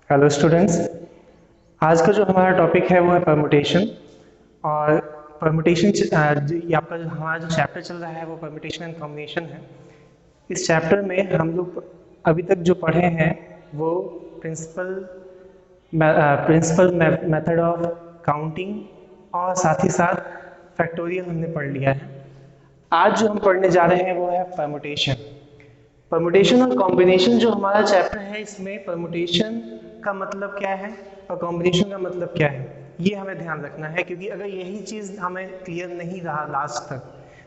Hello students. आज का जो हमारा टॉपिक है वो है परमुटेशन। और परमुटेशन ये आपका जो हमारा जो चैप्टर चल रहा है वो परमुटेशन एंड कॉम्बिनेशन है। इस चैप्टर में हम लोग अभी तक जो पढ़े हैं वो principle principle method of counting और साथ ही साथ फैक्टोरियल हमने पढ़ लिया है। आज जो हम पढ़ने जा रहे हैं वो है परमुटेशन। परमुटेशन और कॉम्बिनेशन जो हमारा चैप्टर है, इसमें परमुटेशन का मतलब क्या है और कॉम्बिनेशन का मतलब क्या है, ये हमें ध्यान रखना है, क्योंकि अगर यही चीज़ हमें क्लियर नहीं रहा लास्ट तक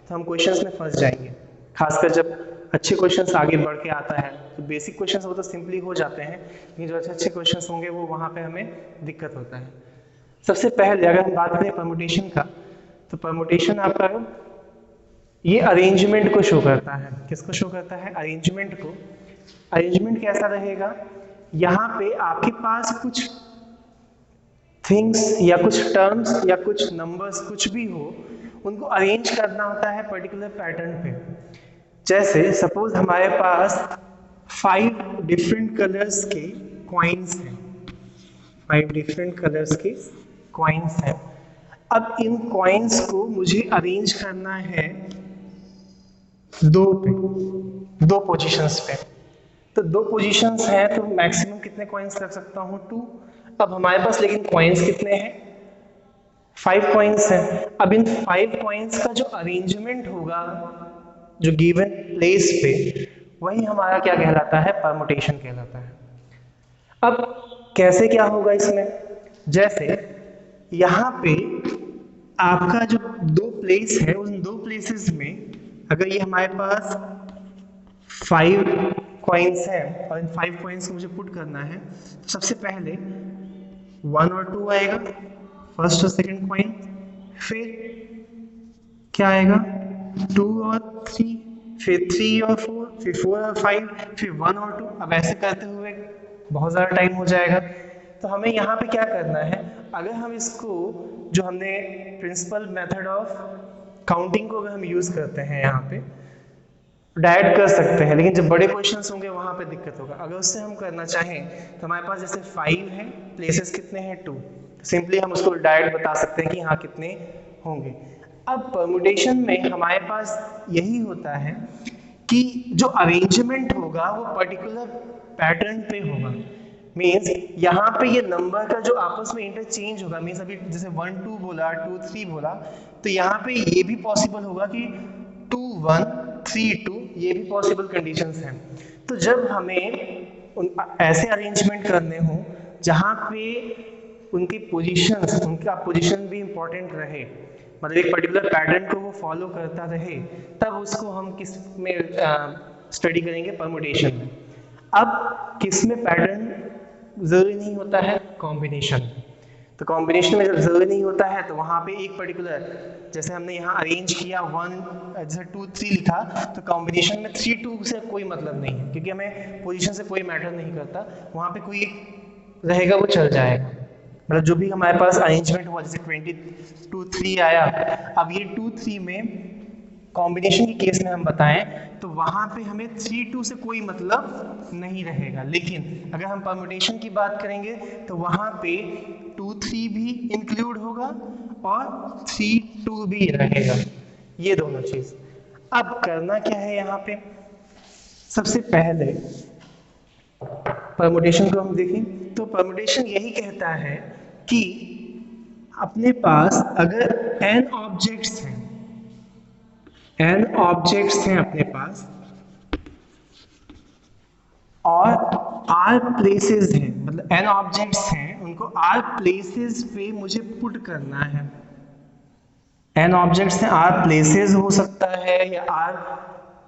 तो हम क्वेश्चंस में फंस जाएंगे। खासकर जब अच्छे क्वेश्चंस आगे बढ़ के आता है तो बेसिक क्वेश्चंस वो तो सिंपली हो जाते हैं, लेकिन जो अच्छे अच्छे क्वेश्चंस होंगे वो वहाँ पे हमें दिक्कत होता है। सबसे पहले अगर हम बात करें परमुटेशन का, तो परमुटेशन आपका ये अरेंजमेंट को शो करता है। किसको शो करता है? अरेंजमेंट को। अरेंजमेंट कैसा रहेगा? यहाँ पे आपके पास कुछ थिंग्स या कुछ टर्म्स या कुछ नंबर्स कुछ भी हो, उनको अरेंज करना होता है पर्टिकुलर पैटर्न पे। जैसे सपोज हमारे पास 5 डिफरेंट कलर्स के कॉइन्स हैं। 5 डिफरेंट कलर्स के कॉइन्स हैं। अब इन कॉइन्स को मुझे अरेंज करना है दो पोजीशंस पे। तो दो पोजीशंस हैं तो मैक्सिमम कितने कॉइन्स रख सकता हूँ? 2। अब हमारे पास लेकिन कॉइन्स कितने हैं? 5 कॉइन्स हैं। अब इन 5 कॉइन्स का जो अरेंजमेंट होगा जो गिवन प्लेस पे, वही हमारा क्या कहलाता है? परमुटेशन कहलाता है। अब कैसे क्या होगा इसमें? जैसे यहाँ पे आपका जो दो प्लेस है, उन दो प्लेसेस में अगर ये हमारे पास 5 कॉइन्स हैं और इन 5 कॉइन्स को मुझे पुट करना है, तो सबसे पहले 1 और 2 आएगा, फर्स्ट और सेकंड कॉइन। फिर क्या आएगा? 2 और 3, फिर 3 और 4, फिर 4 और 5, फिर 1 और 2। अब ऐसे करते हुए बहुत ज़्यादा टाइम हो जाएगा। तो हमें यहाँ पे क्या करना है? अगर हम इसको जो हमने प्रिंसिपल मेथड ऑफ काउंटिंग को अगर हम यूज़ करते हैं यहाँ पे, डायरेक्ट कर सकते हैं, लेकिन जब बड़े क्वेश्चंस होंगे वहाँ पे दिक्कत होगा। अगर उससे हम करना चाहें तो हमारे पास जैसे 5 है, प्लेसेस कितने हैं? 2। सिंपली हम उसको डायरेक्ट बता सकते हैं कि हाँ कितने होंगे। अब परमुटेशन में हमारे पास यही होता है कि जो अरेंजमेंट होगा वो पर्टिकुलर पैटर्न पे होगा। मीन्स यहाँ पे ये नंबर का जो आपस में इंटरचेंज होगा, मीन्स अभी जैसे 1 2 बोला, 2 3 बोला, तो यहाँ पे ये भी पॉसिबल होगा कि 2 1 3 2, ये भी पॉसिबल कंडीशंस हैं। तो जब हमें ऐसे अरेंजमेंट करने हो जहाँ पे उनकी पोजीशंस, उनका पोजीशन भी इंपॉर्टेंट रहे, मतलब एक पर्टिकुलर पैटर्न को वो फॉलो करता रहे, तब उसको हम किस में स्टडी करेंगे? परमुटेशन में। अब किस में पैटर्न जरूरी नहीं होता है? कॉम्बिनेशन। तो कॉम्बिनेशन में जब जरूरी नहीं होता है तो वहाँ पे एक पर्टिकुलर, जैसे हमने यहाँ अरेंज किया 1 जैसे 2 3 लिखा, तो कॉम्बिनेशन में 3 2 से कोई मतलब नहीं है, क्योंकि हमें पोजीशन से कोई मैटर नहीं करता। वहाँ पे कोई एक रहेगा वो चल जाएगा। मतलब जो भी हमारे पास अरेंजमेंट हुआ, जैसे 22 3 आया, अब ये 2 3 में कॉम्बिनेशन के केस में हम बताएं तो वहां पे हमें 3 2 से कोई मतलब नहीं रहेगा। लेकिन अगर हम परमुटेशन की बात करेंगे तो वहां पे 2 3 भी इंक्लूड होगा और 3 2 भी रहेगा, ये दोनों चीज। अब करना क्या है यहाँ पे? सबसे पहले परमुटेशन को हम देखें तो परमुटेशन यही कहता है कि अपने पास अगर n ऑब्जेक्ट्स हैं, n ऑब्जेक्ट्स हैं अपने पास और r प्लेसेस हैं, मतलब n ऑब्जेक्ट्स हैं, उनको r प्लेसेस पे मुझे पुट करना है। n ऑब्जेक्ट्स हैं, r प्लेसेस हो सकता है या r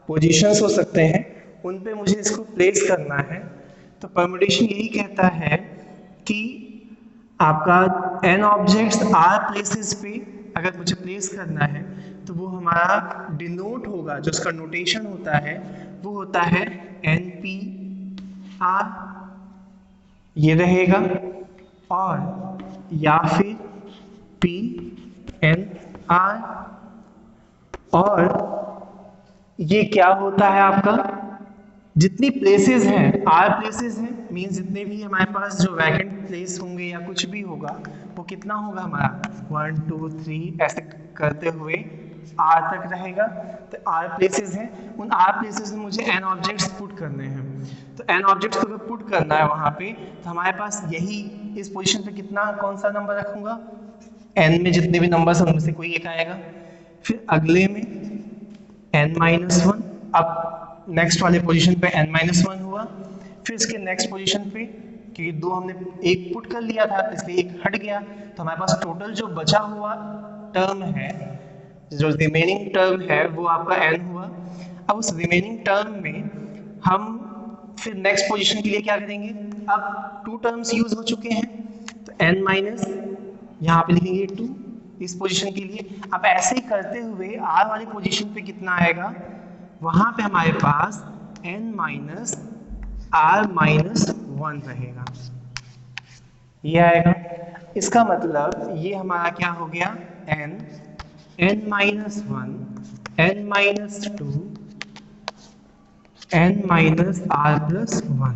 पोजीशंस हो सकते हैं, उन पे मुझे इसको प्लेस करना है। तो परमुटेशन यही कहता है कि आपका n ऑब्जेक्ट्स r प्लेसेस पे अगर मुझे प्लेस करना है तो वो हमारा डिनोट होगा, जो उसका नोटेशन होता है वो होता है NP-R, ये रहेगा, और या फिर PNR। और ये क्या होता है? आपका जितनी प्लेसेस हैं, R प्लेसेस हैं, मीन्स जितने भी हमारे पास जो वैकेंट प्लेस होंगे या कुछ भी होगा वो कितना होगा हमारा 1 2 3 ऐसे करते हुए आर तक रहेगा। तो आर प्लेसेस हैं, उन आर प्लेसेस में मुझे एन ऑब्जेक्ट्स पुट करने हैं। तो एन ऑब्जेक्ट्स को अगर पुट करना है वहाँ पे तो हमारे पास यही इस पोजीशन पे कितना कौन सा नंबर रखूँगा, एन में जितने भी नंबर्स हैं उनमें से कोई एक आएगा। फिर अगले में n-1, अब नेक्स्ट वाले पोजीशन पे n-1 हुआ। फिर इसके नेक्स्ट पोजीशन पे क्योंकि दो हमने एक पुट कर लिया था इसलिए एक हट गया, तो हमारे पास टोटल जो बचा हुआ टर्म है, जो रिमेनिंग टर्म है वो आपका n हुआ। अब उस रिमेनिंग टर्म में हम फिर नेक्स्ट पोजीशन के लिए क्या करेंगे, अब टू टर्म्स यूज हो चुके हैं तो n माइनस यहाँ पे लिखेंगे 2 इस पोजीशन के लिए। अब ऐसे ही करते हुए r वाली पोजीशन पे कितना आएगा, वहां पे हमारे पास n माइनस r माइनस 1 रहेगा, ये आएगा। इसका मतलब ये हमारा क्या हो गया, n minus 1 n minus 2 n minus r plus 1।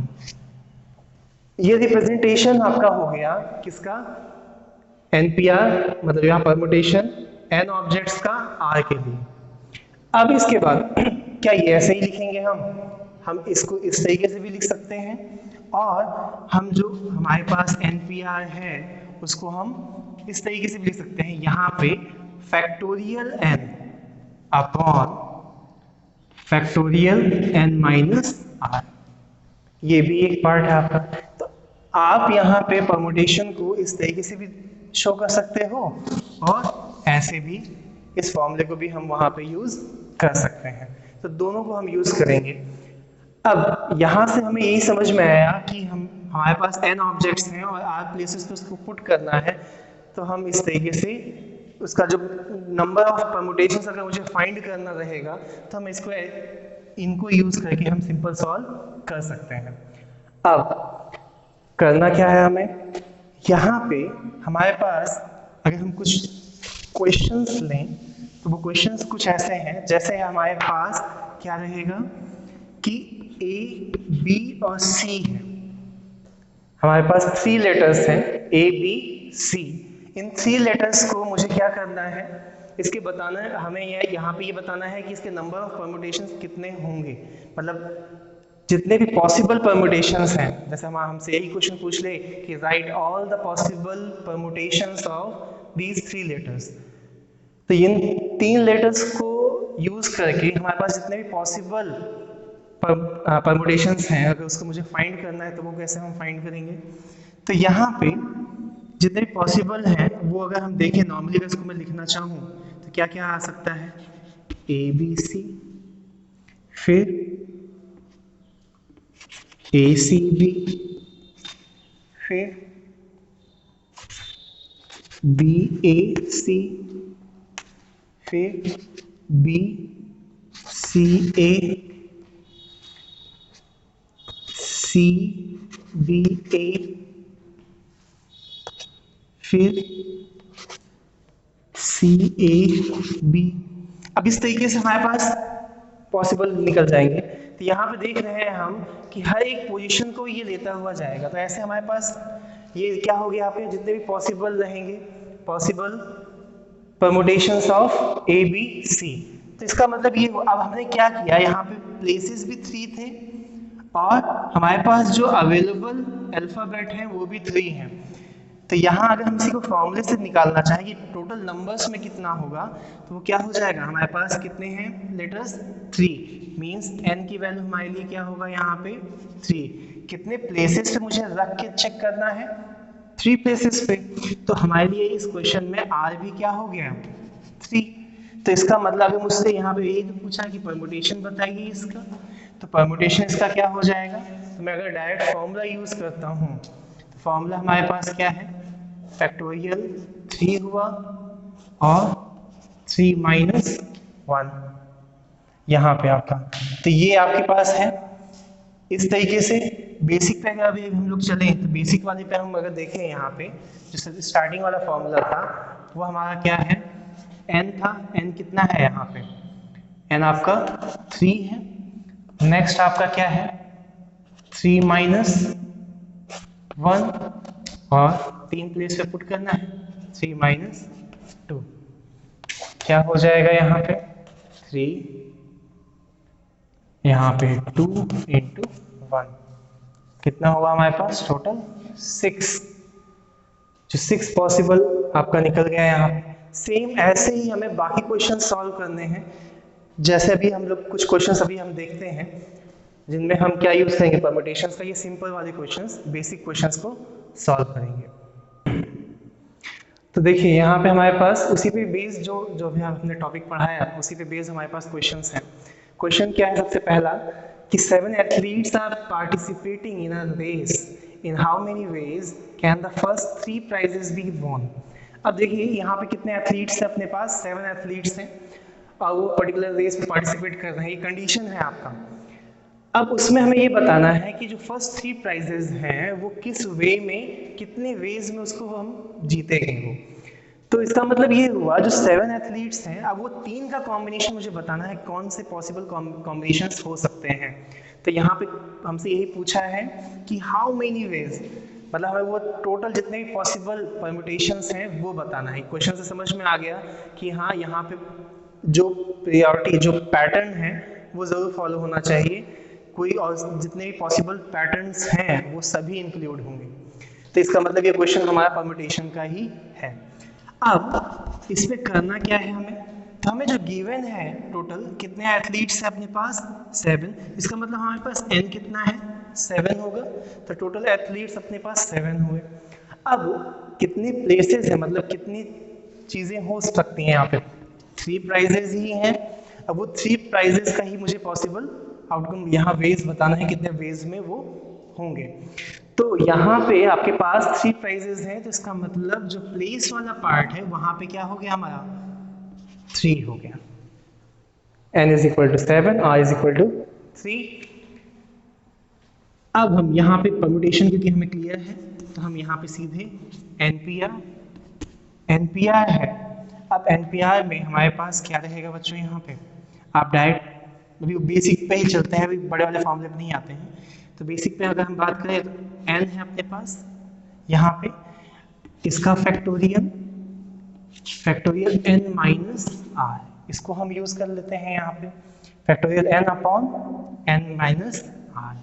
ये रिप्रेजेंटेशन आपका हो गया किसका, NPR मतलब यहाँ परमुटेशन n ऑब्जेक्ट्स का r के लिए। अब इसके बाद क्या ये ऐसे ही लिखेंगे, हम इसको इस तरीके से भी लिख सकते हैं, और हम जो हमारे पास NPR है उसको हम इस तरीके से भी लिख सकते हैं, यहाँ पे factorial n upon factorial n minus r, ये भी एक पार्ट है आपका। तो आप यहाँ पे परमुटेशन को इस तरीके से भी शो कर सकते हो और ऐसे भी इस फॉर्मूले को भी हम वहाँ पे यूज कर सकते हैं, तो दोनों को हम यूज करेंगे। अब यहाँ से हमें यही समझ में आया कि हमारे पास n ऑब्जेक्ट्स हैं और r प्लेसेस पे उसको पुट करना है, तो हम इस तरीके से उसका जो नंबर ऑफ परमुटेशंस अगर मुझे फाइंड करना रहेगा तो हम इनको यूज करके हम सिंपल सॉल्व कर सकते हैं। अब करना क्या है हमें, यहाँ पे हमारे पास अगर हम कुछ क्वेश्चंस लें तो वो क्वेश्चंस कुछ ऐसे हैं, जैसे हमारे पास क्या रहेगा कि A, B और C है, हमारे पास 3 लेटर्स हैं A, B, C। In 3 letters को मुझे क्या करना है, इसके बताना है हमें, यहाँ पे ये बताना है कि इसके नंबर ऑफ परमुटेशंस कितने होंगे, मतलब जितने भी पॉसिबल परमुटेशंस हैं। जैसे हम हमसे यही क्वेश्चन पूछ ले कि right all the possible permutations of these 3 letters, तो इन 3 लेटर्स को यूज करके हमारे पास जितने भी पॉसिबल परमुटेशंस हैं अगर उसको मुझे फाइंड करना है तो वो कैसे हम फाइंड करेंगे। तो यहाँ पे जितने भी पॉसिबल हैं वो अगर हम देखें नॉर्मली अगर इसको मैं लिखना चाहूँ तो क्या क्या आ सकता है, ABC, फिर ACB, फिर BAC, फिर BCA, CBA, फिर CAB। अब इस तरीके से हमारे पास पॉसिबल निकल जाएंगे। तो यहाँ पे देख रहे हैं हम कि हर एक पोजीशन को ये लेता हुआ जाएगा, तो ऐसे हमारे पास ये क्या हो गया, आपके जितने भी पॉसिबल रहेंगे possible permutations of A, B, C। तो इसका मतलब ये, अब हमने क्या किया, यहाँ पे प्लेसेस भी 3 थे और हमारे पास जो अवेलेबल अल्फाबेट हैं वो भी 3 हैं। तो यहाँ अगर हम इसी को फॉर्मूले से निकालना चाहें कि टोटल नंबर्स में कितना होगा, तो वो क्या हो जाएगा, हमारे पास कितने हैं लेटर्स 3, मींस n की वैल्यू हमारे लिए क्या होगा यहाँ पे 3। कितने प्लेसेस पे मुझे रख के चेक करना है, 3 प्लेसेस पे, तो हमारे लिए इस क्वेश्चन में r भी क्या हो गया 3। तो इसका मतलब अगर मुझसे यहाँ पे यही तो पूछा कि परमुटेशन बताइए इसका, तो परमुटेशन इसका क्या हो जाएगा, तो मैं अगर डायरेक्ट फॉर्मूला यूज करता हूँ तो फॉर्मूला हमारे पास क्या है, फैक्टोरियल 3 हुआ और 3 माइनस 1 यहाँ पे आपका। तो ये आपके पास है इस तरीके से। बेसिक पे अगर हम लोग चलें तो बेसिक वाले पे हम अगर देखें यहाँ पे जो स्टार्टिंग वाला फॉर्मूला था वो हमारा क्या है, n था, n कितना है यहाँ पे, n आपका 3 है। नेक्स्ट आपका क्या है 3 माइनस 1 और 3 प्लेस पे पुट करना है, 3 माइनस 2, क्या हो जाएगा यहाँ पे 3, यहाँ पे 2 इंटू 1, कितना होगा हमारे पास टोटल 6, जो 6 पॉसिबल आपका निकल गया यहाँ पे। सेम ऐसे ही हमें बाकी क्वेश्चन सॉल्व करने हैं, जैसे अभी हम लोग कुछ क्वेश्चंस अभी हम देखते हैं जिनमें हम क्या यूज करेंगे परम्यूटेशंस का, ये सिंपल वाले क्वेश्चंस, बेसिक क्वेश्चंस को सॉल्व करेंगे। तो देखिए यहाँ पे हमारे पास उसी पे बेस्ड जो भी हमने टॉपिक पढ़ाया उसी पे बेस्ड हमारे पास क्वेश्चंस हैं। क्वेश्चन क्या है सबसे पहला कि 7 athletes are participating in a race, in how many ways can the first 3 prizes be won. अब देखिए यहाँ पे कितने एथलीट्स हैं अपने पास, 7 एथलीट्स हैं और वो पर्टिकुलर रेस में पार्टिसिपेट कर रहे हैं, ये कंडीशन है आपका। अब उसमें हमें ये बताना है कि जो फर्स्ट 3 प्राइजेस हैं वो किस वे में, कितने वेज में उसको हम जीतेंगे वो। तो इसका मतलब ये हुआ जो 7 एथलीट्स हैं, अब वो 3 का कॉम्बिनेशन मुझे बताना है, कौन से पॉसिबल कॉम्बिनेशंस हो सकते हैं। तो यहाँ पे हमसे यही पूछा है कि हाउ मेनी वेज, मतलब हमें वो टोटल जितने भी पॉसिबल परम्यूटेशंस हैं वो बताना है। क्वेश्चन से समझ में आ गया कि हाँ यहाँ पे जो प्रायोरिटी, जो पैटर्न है वो ज़रूर फॉलो होना चाहिए, कोई और जितने भी पॉसिबल पैटर्न्स हैं वो सभी इंक्लूड होंगे। तो इसका मतलब ये क्वेश्चन हमारा परम्यूटेशन का ही है। अब इसमें करना क्या है हमें, तो हमें जो गिवन है टोटल कितने एथलीट्स है अपने पास 7, इसका मतलब हमारे पास n कितना है 7 होगा, तो टोटल एथलीट्स अपने पास 7 हुए। अब कितनी प्लेसेस है, मतलब कितनी चीजें हो सकती हैं यहाँ पे, 3 प्राइजेस ही हैं। अब वो 3 प्राइजेस का ही मुझे पॉसिबल आउटकम यहाँ वेज बताना है, कितने वेज में वो होंगे। तो यहाँ पे आपके पास 3 प्राइजेस हैं, तो इसका मतलब जो प्लेस वाला पार्ट है वहां पे क्या हो गया हमारा 3 हो गया, n is equal to 7, r is equal to 3। अब हम यहाँ पे परम्यूटेशन क्योंकि हमें क्लियर है तो हम यहाँ पे सीधे NPR है। अब NPR में हमारे पास क्या रहेगा बच्चों, यहाँ पे आप डायरेक्ट अभी बेसिक पे ही चलते हैं, अभी बड़े वाले फॉर्मूले पे नहीं आते हैं। तो बेसिक पे अगर हम बात करें तो n है अपने पास, यहाँ पे इसका फैक्टोरियल n माइनस r, इसको हम यूज कर लेते हैं यहाँ पे factorial n upon n minus r।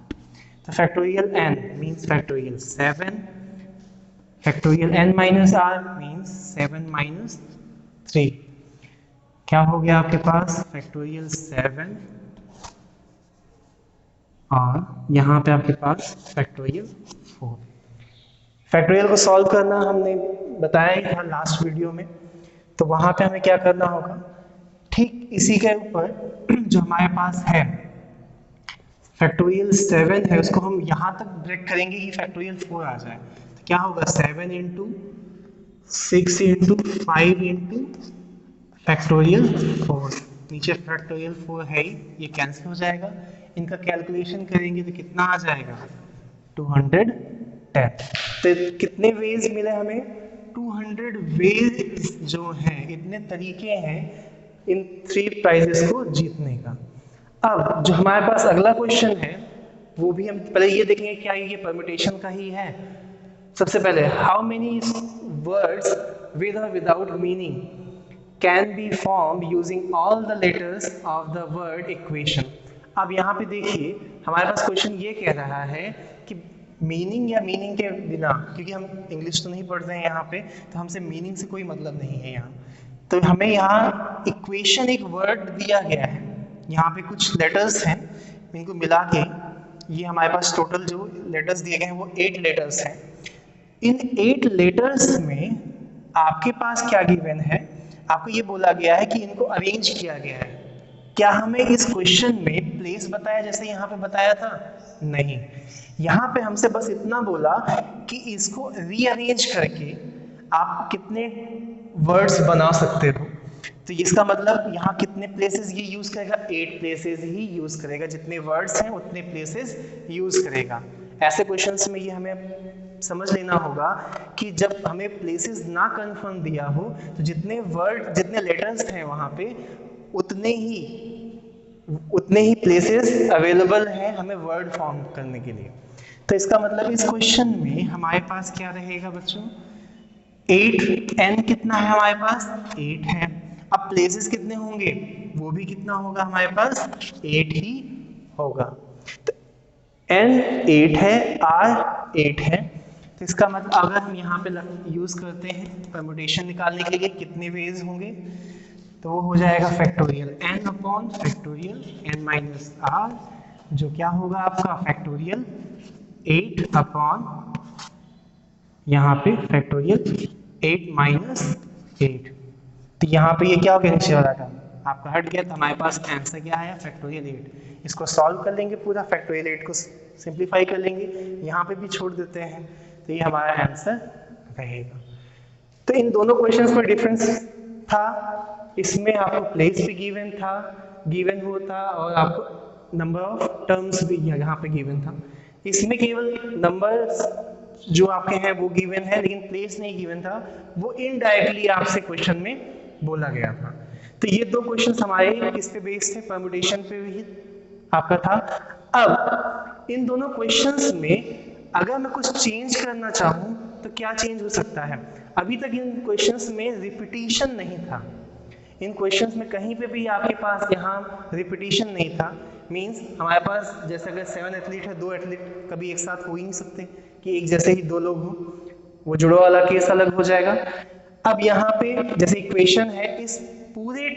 तो factorial n means factorial 7, factorial n minus r means 7 minus 3, क्या हो गया आपके पास फैक्टोरियल 7 और यहाँ पे आपके पास फैक्टोरियल 4। फैक्टोरियल को सॉल्व करना हमने बताया ही था लास्ट वीडियो में, तो वहां पे हमें क्या करना होगा, ठीक इसी के ऊपर जो हमारे पास है फैक्टोरियल 7 है उसको हम यहाँ तक ब्रेक करेंगे कि फैक्टोरियल 4 आ जाए। तो क्या होगा 7 इंटू 6 इंटू 5 इंटू फैक्टोरियल 4, नीचे फैक्टोरियल 4 है ही, ये कैंसिल हो जाएगा, इनका कैलकुलेशन करेंगे तो कितना आ जाएगा 210। तो कितने वेज मिले हमें 200 वेज जो हैं, इतने तरीके हैं इन 3 प्राइजेस को जीतने का। अब जो हमारे पास अगला क्वेश्चन है वो भी हम पहले ये देखेंगे क्या ये परम्यूटेशन का ही है। सबसे पहले हाउ मेनी वर्ड्स विद और without meaning can be form using all the letters of the word equation. अब यहाँ पे देखिए हमारे पास क्वेश्चन ये कह रहा है कि मीनिंग या मीनिंग के बिना, क्योंकि हम इंग्लिश तो नहीं पढ़ रहे हैं यहाँ पे, तो हमसे मीनिंग से कोई मतलब नहीं है यहाँ। तो हमें यहाँ इक्वेशन एक वर्ड दिया गया है, यहाँ पे कुछ लेटर्स हैं, इनको मिला के ये हमारे पास टोटल जो लेटर्स दिए गए हैं वो 8 लेटर्स हैं। इन 8 लेटर्स में आपके पास क्या गिवन है, आपको ये बोला गया है कि इनको अरेंज किया गया है। क्या हमें इस क्वेश्चन में प्लेस बताया जैसे यहाँ पे बताया था? नहीं, यहाँ पे हमसे बस इतना बोला कि इसको रीअरेंज करके आप कितने वर्ड्स बना सकते हो। तो इसका मतलब यहाँ कितने प्लेसेस ये यूज करेगा, 8 प्लेसेस ही यूज करेगा, जितने वर्ड्स हैं उतने प्लेसेस यूज करेगा। ऐसे क्वेश्चंस में ये हमें समझ लेना होगा कि जब हमें प्लेसेस ना कंफर्म दिया हो तो जितने वर्ड, जितने लेटर्स हैं वहां पे उतने ही प्लेसेस अवेलेबल हैं हमें वर्ड फॉर्म करने के लिए। तो इसका मतलब इस क्वेश्चन में हमारे पास क्या रहेगा बच्चों, 8, n कितना है हमारे पास 8 है। अब प्लेसेस कितने होंगे, वो भी कितना होगा हमारे पास 8 ही होगा। तो n 8 है, r 8 है, तो इसका मतलब अगर हम यहाँ पे यूज करते हैं परम्यूटेशन निकालने के लिए कितने वेज होंगे, तो वो हो जाएगा factorial n upon factorial n minus r, जो क्या होगा आपका फैक्टोरियल 8 अपॉन यहाँ पे फैक्टोरियल 8 माइनस 8। तो यहाँ पे ये क्या हो गया, नीचे वाला टर्म आपका हट गया, तो हमारे पास आंसर क्या है फैक्टोरियल 8। इसको सॉल्व कर लेंगे, पूरा फैक्टोरियल 8 को सिंप्लीफाई कर लेंगे, यहाँ पे भी छोड़ देते हैं, तो ये हमारा आंसर रहेगा। तो इन दोनों क्वेश्चंस में डिफरेंस था, इसमें आपको प्लेस भी गिवन था, गिवन वो था, और आपको नंबर ऑफ टर्म्स भी यहाँ पे गिवन था। इसमें केवल नंबर्स जो आपके हैं वो गिवन है, लेकिन प्लेस नहीं गिवन था, वो इनडायरेक्टली आपसे क्वेश्चन में बोला गया था। तो ये दो क्वेश्चन हमारे किस पे बेस्ड थे, परम्यूटेशन पे भी आपका था। अब इन दोनों क्वेश्चंस में अगर मैं कुछ चेंज करना चाहूँ तो क्या चेंज हो सकता है। अभी तक इन क्वेश्चंस में रिपीटिशन नहीं था, इन क्वेश्चंस में कहीं पे भी आपके पास यहाँ रिपीटिशन नहीं था। मींस हमारे पास जैसे अगर 7 एथलीट है, 2 एथलीट कभी एक साथ हो ही नहीं सकते कि एक जैसे ही 2 लोग हो, वो जुड़ो वाला केस अलग हो जाएगा। अब यहाँ पे जैसे इक्वेशन है, इस पूरे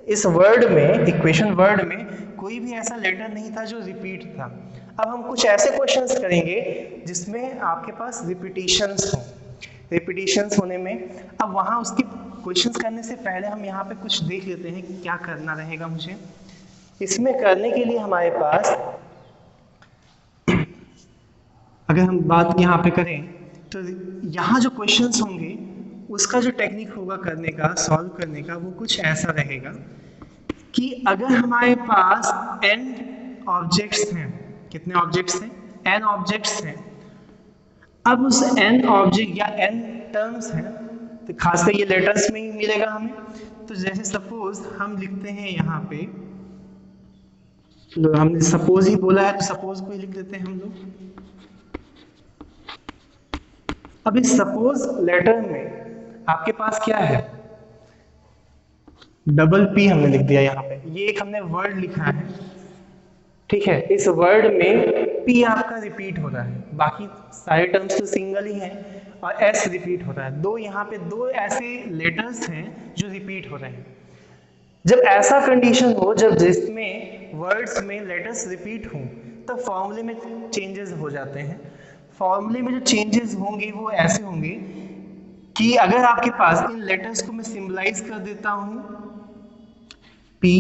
इस वर्ड में, इक्वेशन वर्ड में कोई भी ऐसा लेटर नहीं था जो रिपीट था। अब हम कुछ ऐसे क्वेश्चंस करेंगे जिसमें आपके पास रिपीटिशंस हो। रिपीटिशंस होने में अब वहाँ उसके क्वेश्चंस करने से पहले हम यहाँ पे कुछ देख लेते हैं कि क्या करना रहेगा मुझे। इसमें करने के लिए हमारे पास अगर हम बात यहाँ पे करें तो यहाँ जो क्वेश्चंस होंगे उसका जो टेक्निक होगा करने का, सॉल्व करने का, वो कुछ ऐसा रहेगा कि अगर हमारे पास n ऑब्जेक्ट्स हैं, कितने ऑब्जेक्ट्स हैं, n ऑब्जेक्ट्स हैं। अब उस n ऑब्जेक्ट या n टर्म्स हैं, तो खासकर ये लेटर्स में ही मिलेगा हमें। तो जैसे सपोज हम लिखते हैं यहाँ पे, हमने सपोज ही बोला है तो सपोज को ही लिख देते हैं हम लोग। अब इस सपोज लेटर में आपके पास क्या है, डबल p हमने लिख दिया यहाँ पे, ये एक हमने वर्ड लिखा है, ठीक है। इस वर्ड में p आपका रिपीट हो रहा है, बाकी सारे टर्म्स तो सिंगल ही हैं, और s रिपीट हो रहा है। दो यहाँ पे दो ऐसे लेटर्स हैं जो रिपीट हो रहे हैं। जब ऐसा कंडीशन हो, जब जिसमें वर्ड्स में लेटर्स रिपीट हों, तब फॉर्मूले में चेंजेस हो जाते हैं। फॉर्मूले में जो चेंजेस होंगे वो ऐसे होंगे कि अगर आपके पास इन लेटर्स को मैं सिंबलाइज कर देता हूं, P,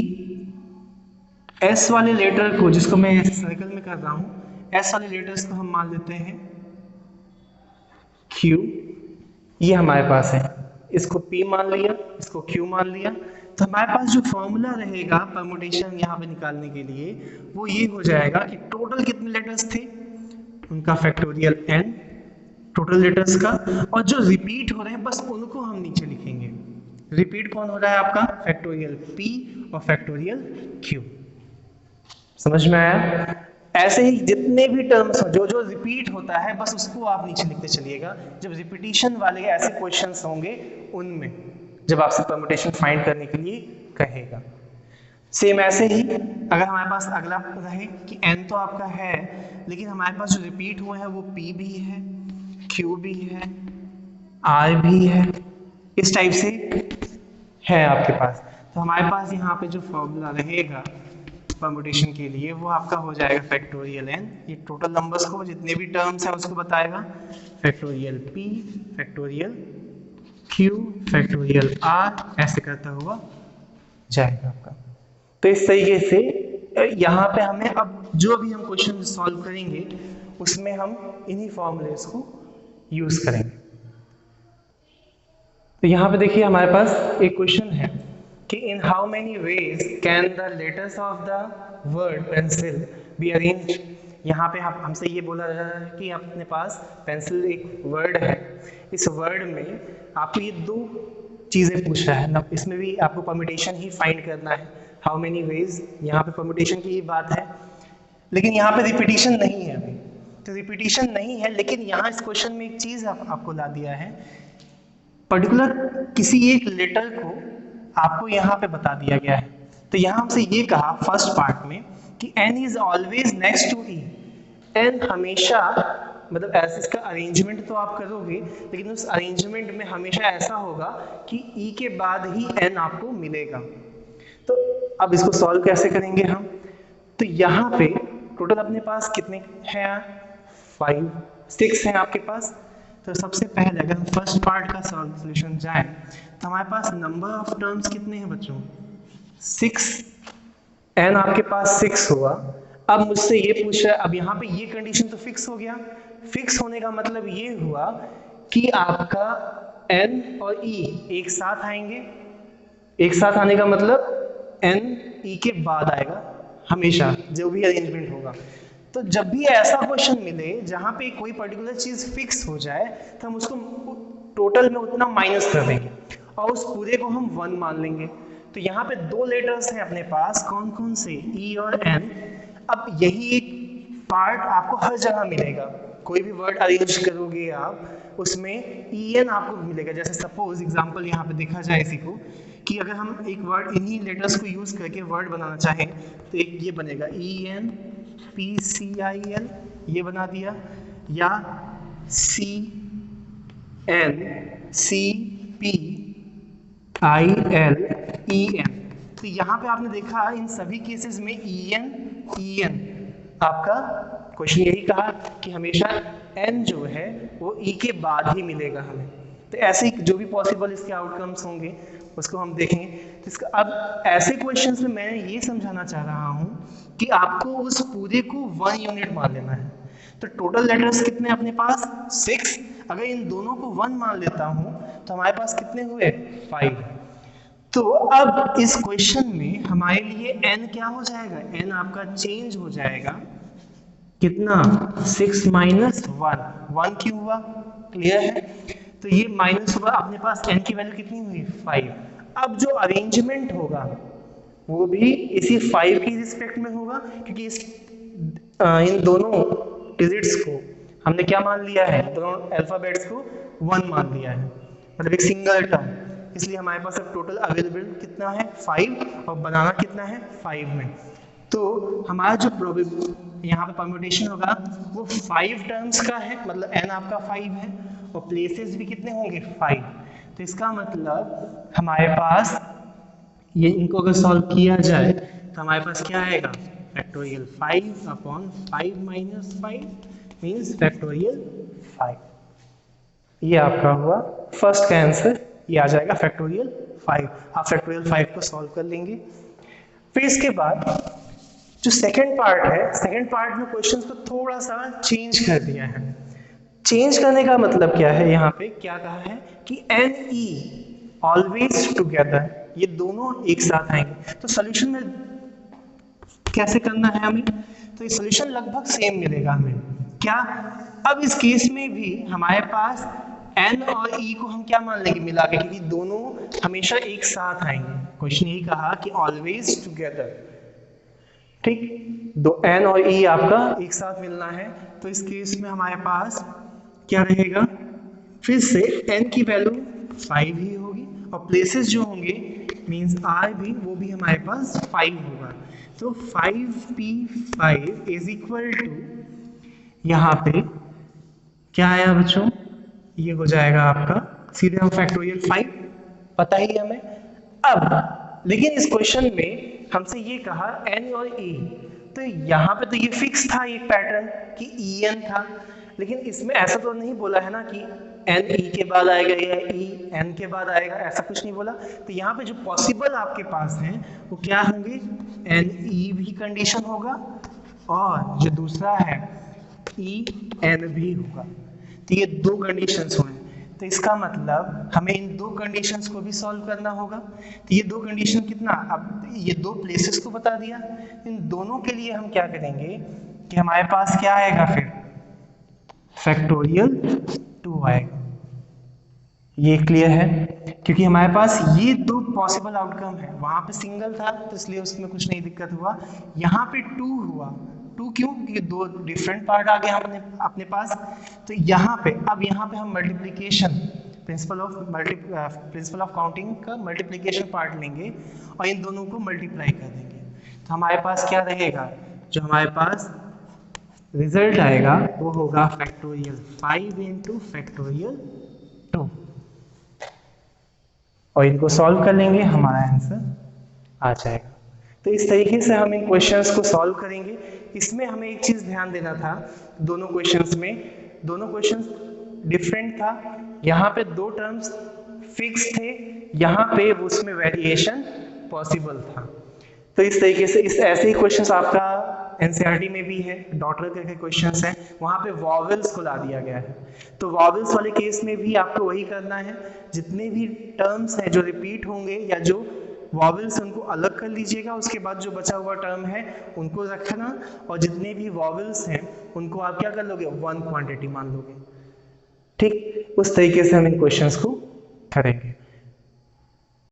S वाले लेटर को, जिसको मैं सर्कल में कर रहा हूं, S वाले लेटर्स को हम मान लेते हैं Q, ये हमारे पास है, इसको P मान लिया, इसको Q मान लिया। तो हमारे पास जो फॉर्मूला रहेगा परम्यूटेशन यहाँ पे निकालने के लिए, वो ये हो जाएगा कि टोटल कितने लेटर्स थे, उनका फैक्टोरियल n, टोटल लेटर्स का, और जो रिपीट हो रहे हैं बस उनको हम नीचे लिखेंगे। रिपीट कौन हो रहा है आपका, फैक्टोरियल p और फैक्टोरियल q। समझ में आया। ऐसे ही जितने भी टर्म्स हो, जो जो रिपीट होता है बस उसको आप नीचे लिखते चलिएगा। जब रिपीटिशन वाले ऐसे क्वेश्चंस होंगे उनमें, जब आपसे परम्यूटेशन फाइंड करने के लिए कहेगा। सेम ऐसे ही अगर हमारे पास अगला रहे कि n तो आपका है, लेकिन हमारे पास जो रिपीट हुए हैं वो p भी है, q भी है, r भी है, इस टाइप से है आपके पास। तो हमारे पास यहाँ पे जो फॉर्मूला रहेगा परम्यूटेशन के लिए वो आपका हो जाएगा फैक्टोरियल n, ये टोटल नंबर्स को जितने भी टर्म्स हैं उसको बताएगा, factorial p, factorial q, factorial r, ऐसे करता हुआ जाएगा आपका। तो इस तरीके से यहाँ पे हमें अब जो भी हम क्वेश्चन सॉल्व करेंगे उसमें हम इन्हीं फॉर्मूलेस को यूज करेंगे। तो यहाँ पे देखिए हमारे पास एक क्वेश्चन है कि इन how many ways can the letters of the word pencil be arranged. यहाँ पे हमसे ये बोला जा रहा है कि अपने पास पेंसिल एक वर्ड है, इस वर्ड में आपको ये दो चीजें पूछ रहा है ना, इसमें भी आपको परम्यूटेशन ही फाइंड करना है। हाउ मेनी वेज, यहाँ पे परम्यूटेशन की ही बात है, लेकिन यहाँ पे रिपीटिशन नहीं है अभी। तो रिपीटिशन नहीं है, लेकिन यहाँ इस क्वेश्चन में एक चीज आपको ला दिया है, पर्टिकुलर किसी एक लेटर को आपको यहाँ पे बता दिया गया है। तो यहाँ हमसे ये कहा फर्स्ट पार्ट में कि n is always next to e, n हमेशा, मतलब ऐसे इसका अरेंजमेंट तो आप करोगे, लेकिन उस अरेंजमेंट में हमेशा ऐसा होगा कि e के बाद ही n आपको मिलेगा। तो अब इसको सॉल्व कैसे करेंगे हम? तो यहाँ पे टोटल अपने पास कितने हैं? 6 हैं आपके पास। तो सबसे पहले अगर हम फर्स्ट पार्ट का सॉल्यूशन जाए तो हमारे पास नंबर ऑफ टर्म्स कितने हैं बच्चों? 6, n आपके पास 6 हुआ। अब मुझसे ये पूछ रहा है, अब यहाँ पे ये कंडीशन तो फिक्स हो गया। फिक्स होने का मतलब ये हुआ कि आपका n और e एक साथ आएंगे। एक साथ आने का मतलब n e के बाद आएगा हमेशा, जो भी अरेंजमेंट होगा। तो जब भी ऐसा क्वेश्चन मिले जहां पे कोई पर्टिकुलर चीज फिक्स हो जाए तो हम उसको टोटल में उतना माइनस कर देंगे और उस पूरे को हम 1 मान लेंगे। तो यहाँ पे 2 लेटर्स हैं अपने पास, कौन कौन से? E और N। अब यही एक पार्ट आपको हर जगह मिलेगा, कोई भी वर्ड अरेंज करोगे आप उसमें EN आपको मिलेगा। जैसे सपोज एग्जांपल यहाँ पे देखा जाए इसी को, कि अगर हम एक वर्ड इन्हीं लेटर्स को यूज करके वर्ड बनाना चाहें तो एक ये बनेगा EN PCIL, ये बना दिया, या CN CPILEN। तो यहाँ पे आपने देखा इन सभी केसेस में EN आपका क्वेश्चन यही कहा कि हमेशा N जो है वो E के बाद ही मिलेगा हमें। तो ऐसे ही जो भी पॉसिबल इसके आउटकम्स होंगे उसको हम देखेंगे। तो इसका अब ऐसे क्वेश्चंस में मैं ये समझाना चाह रहा हूँ कि आपको उस पूरे को 1 यूनिट मान लेना है। तो टोटल लेटर्स कितने अपने पास? 6। अगर इन दोनों को 1 मान लेता हूँ तो हमारे पास कितने हुए? 5। तो अब इस क्वेश्चन में हमारे लिए n क्या हो जाएगा? n आपका चेंज हो जाएगा कितना? 6 माइनस 1 क्यों हुआ? क्लियर है? तो ये माइनस हुआ, अपने पास n की वैल्यू कितनी हुई? 5। अब जो अरेंजमेंट होगा वो भी इसी 5 की रिस्पेक्ट में होगा, क्योंकि इन दोनों डिजिट्स को हमने क्या मान लिया है? दोनों अल्फाबेट्स को 1 मान लिया है, मतलब एक सिंगल टर्म। इसलिए हमारे पास अब टोटल अवेलेबल कितना है? 5, और बनाना कितना है? 5 में। तो हमारा जो यहाँ पे परम्यूटेशन होगा वो 5 टर्म्स का है, मतलब n आपका 5 है और प्लेसेस भी कितने होंगे? 5। तो इसका मतलब हमारे पास ये, इनको अगर सॉल्व किया जाए तो हमारे पास क्या आएगा? Factorial 5 upon 5 minus 5 means factorial 5। ये आपका हुआ फर्स्ट का आंसर, ये आ जाएगा फैक्टोरियल 5। आप फैक्टोरियल 5 को सॉल्व कर लेंगे। फिर इसके बाद जो सेकंड पार्ट है, सेकंड पार्ट में क्वेश्चंस को थोड़ा सा चेंज कर दिया है। चेंज करने का मतलब क्या है? यहाँ पे क्या कहा है कि N E ऑलवेज टुगेदर, ये दोनों एक साथ आएंगे। तो सॉल्यूशन में कैसे करना है हमें? तो ये सॉल्यूशन लगभग सेम मिलेगा हमें। क्या? अब इस केस में भी हमारे पास N और E को हम क्या मान लेंगे? मिला के, क्योंकि दोनों हमेशा एक साथ आएंगे। क्वेश्चन यही कहा कि ऑलवेज टुगेदर, ठीक? दो N और E आपका एक साथ मिलना है। तो इस केस में हमारे पास क्या रहेगा? फिर से N की वैल्यू 5 ही होगी और प्लेसेस जो होंगे मींस R भी, वो भी हमारे पास 5 होगा। तो 5p5 इज इक्वल टू, यहाँ पे क्या आया बच्चों? ये हो जाएगा आपका, सीधे हम फैक्टोरियल 5 पता ही हमें। अब लेकिन इस क्वेश्चन में हमसे ये कहा N और E, तो यहाँ पे तो ये फिक्स था एक पैटर्न कि EN था, लेकिन इसमें ऐसा तो नहीं बोला है ना कि N E के बाद आएगा या E N के बाद आएगा, ऐसा कुछ नहीं बोला। तो यहाँ पे जो पॉसिबल आपके पास हैं वो क्या होंगे? N E भी कंडीशन होगा और जो दूसरा है E N भी होगा। तो ये 2 कंडीशंस हुए। तो इसका मतलब हमें इन 2 कंडीशंस को भी सॉल्व करना होगा। तो ये 2 कंडीशन कितना? अब ये 2 प्लेसेस को बता दिया। इन दोनों के लिए हम क्या करेंगे कि हमारे पास क्या आएगा? फिर फैक्टोरियल 2 आएगा। ये क्लियर है? क्योंकि हमारे पास ये 2 पॉसिबल आउटकम है। वहां पे सिंगल था तो इसलिए उसमें कुछ नहीं दिक्कत हुआ, यहाँ पे 2 हुआ टू क्यों? क्योंकि दो डिफरेंट पार्ट आ गए हमने अपने पास। तो यहाँ पे अब यहाँ पे हम मल्टीप्लीकेशन प्रिंसिपल ऑफ काउंटिंग का मल्टीप्लीकेशन पार्ट लेंगे और इन दोनों को मल्टीप्लाई कर देंगे। तो हमारे पास क्या रहेगा? जो हमारे पास रिजल्ट आएगा वो होगा फैक्टोरियल 5 इंटू फैक्टोरियल 2 और इनको सॉल्व कर लेंगे, हमारा आंसर आ जाएगा। तो इस तरीके से हम इन क्वेश्चंस को सॉल्व करेंगे। इसमें हमें एक चीज ध्यान देना था, दोनों क्वेश्चंस डिफरेंट था। यहाँ पे दो टर्म्स फिक्स थे, यहाँ पे उसमें वेरिएशन पॉसिबल था। तो इस तरीके से इस ऐसे ही क्वेश्चंस आपका एनसीईआरटी में भी है, डॉटर के क्वेश्चंस हैं, वहाँ पे वॉवेल्स को ला दिया गया है। तो वॉवेल्स वाले केस में भी आपको वही करना है, जितने भी टर्म्स हैं जो रिपीट होंगे या जो वॉवेल्स उनको अलग कर लीजिएगा, उसके बाद जो बचा हुआ टर्म है उनको रखना, और जितने भी वॉवेल्स हैं उनको आप क्या कर लोगे? वन क्वांटिटी मान लोगे। ठीक, उस तरीके से हम इन क्वेश्चंस को करेंगे।